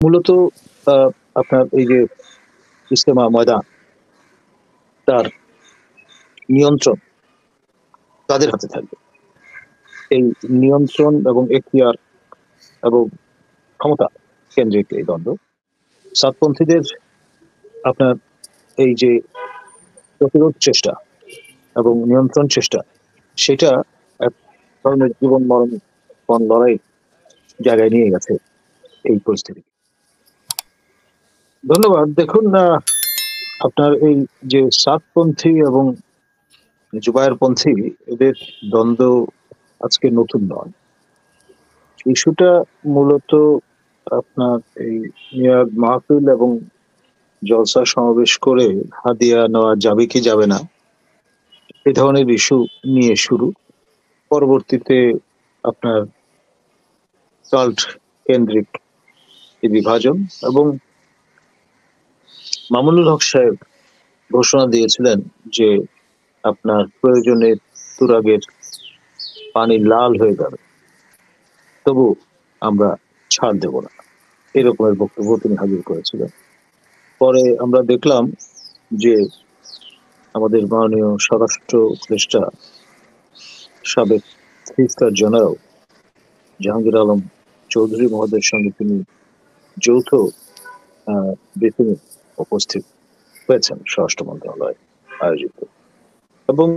মূলত আপনার এই যে ইজতেমা ময়দান, তার নিয়ন্ত্রণ কাদের হাতে থাকবে? এই নিয়ন্ত্রণ এবং এখতিয়ার এবং ক্ষমতা কেন্দ্রিক এই দ্বন্দ্ব। সাতপন্থীদের আপনার এই যে প্রতিরোধ চেষ্টা এবং নিয়ন্ত্রণ চেষ্টা, সেটা এক ধরনের জীবন মরণ লড়াই জায়গায় নিয়ে গেছে এই পরিস্থিতি। ধন্যবাদ। দেখুন, আপনার এই যে সাতপন্থী এবং জুবায়েরপন্থী, এদের দ্বন্দ্ব আজকে নতুন নয়। ইস্যুটা মূলত আপনার এই মিলাদ মাহফিল এবং জলসা সমাবেশ করে হাদিয়া নেওয়া যাবে কি যাবে না, এ ধরনের ইস্যু নিয়ে শুরু। পরবর্তীতে আপনার কাল্ট কেন্দ্রিক এই বিভাজন, এবং মামুনুল হক সাহেব ঘোষণা দিয়েছিলেন যে আপনার প্রয়োজনে তুরাগের পানি লাল হয়ে যাবে, তবু আমরা ছাড় দেব না, এরকমের বক্তব্য তিনি হাজির করেছিলেন। পরে আমরা দেখলাম যে আমাদের মাননীয় স্বরাষ্ট্র উপদেষ্টা সাবেক 3 স্টার জেনারেল জাহাঙ্গীর আলম চৌধুরী মহোদয়ের সঙ্গে তিনি যৌথ ব্রিফিং উপস্থিত হয়েছেন স্বরাষ্ট্র মন্ত্রণালয় আয়োজিত। এবং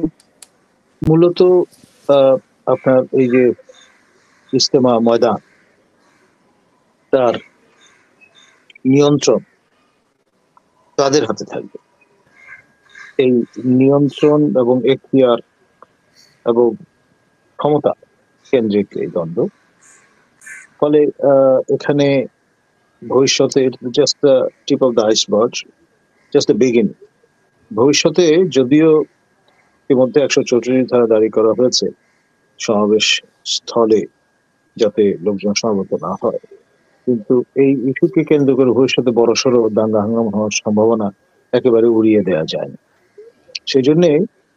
মূলত আপনার এই যে ইজতেমা ময়দান, তার নিয়ন্ত্রণ কাদের হাতে থাকবে? এই নিয়ন্ত্রণ এবং এখতিয়ার এবং ক্ষমতা কেন্দ্রিক এই দ্বন্দ্ব। ফলে এখানে ভবিষ্যতে just tip of the iceberg, just the beginning. ভবিষ্যতে যদিও ইতিমধ্যে 144 ধারা জারি করা হয়েছে সমাবেশ স্থলে, যাতে লোকজন সমবেত না হয়, কিন্তু এই ইস্যুকে কেন্দ্র করে ভবিষ্যতে বড়সড় দাঙ্গা হাঙ্গামা হওয়ার সম্ভাবনা একেবারে উড়িয়ে দেওয়া যায় না। সেই জন্যে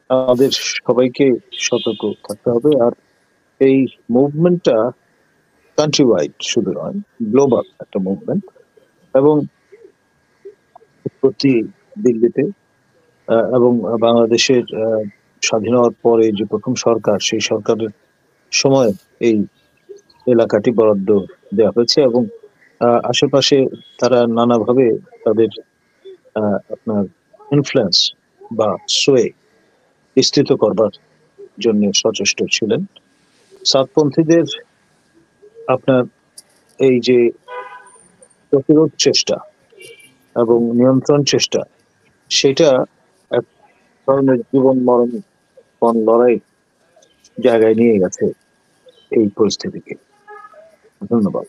আমাদের সবাইকে সতর্ক থাকতে হবে। আর এই মুভমেন্টটা কান্ট্রি ওয়াইড শুধু নয়, গ্লোবাল একটা মুভমেন্ট। এবং প্রতি দিল্লিতে এবং বাংলাদেশের স্বাধীন হওয়ার পরে যে প্রথম সরকার, সেই সরকারের সময় এই এলাকাটি বরাদ্দ দেওয়া হয়েছে, এবং আশেপাশে তারা নানাভাবে তাদের আপনার ইনফ্লুয়েন্স বা সোয়ে বিস্তৃত করবার জন্য সচেষ্ট ছিলেন। সাতপন্থীদের আপনার এই যে প্রতিরোধ চেষ্টা এবং নিয়ন্ত্রণ চেষ্টা, সেটা এক ধরনের জীবন মরণ লড়াই জায়গায় নিয়ে গেছে এই পরিস্থিতিকে। ধন্যবাদ।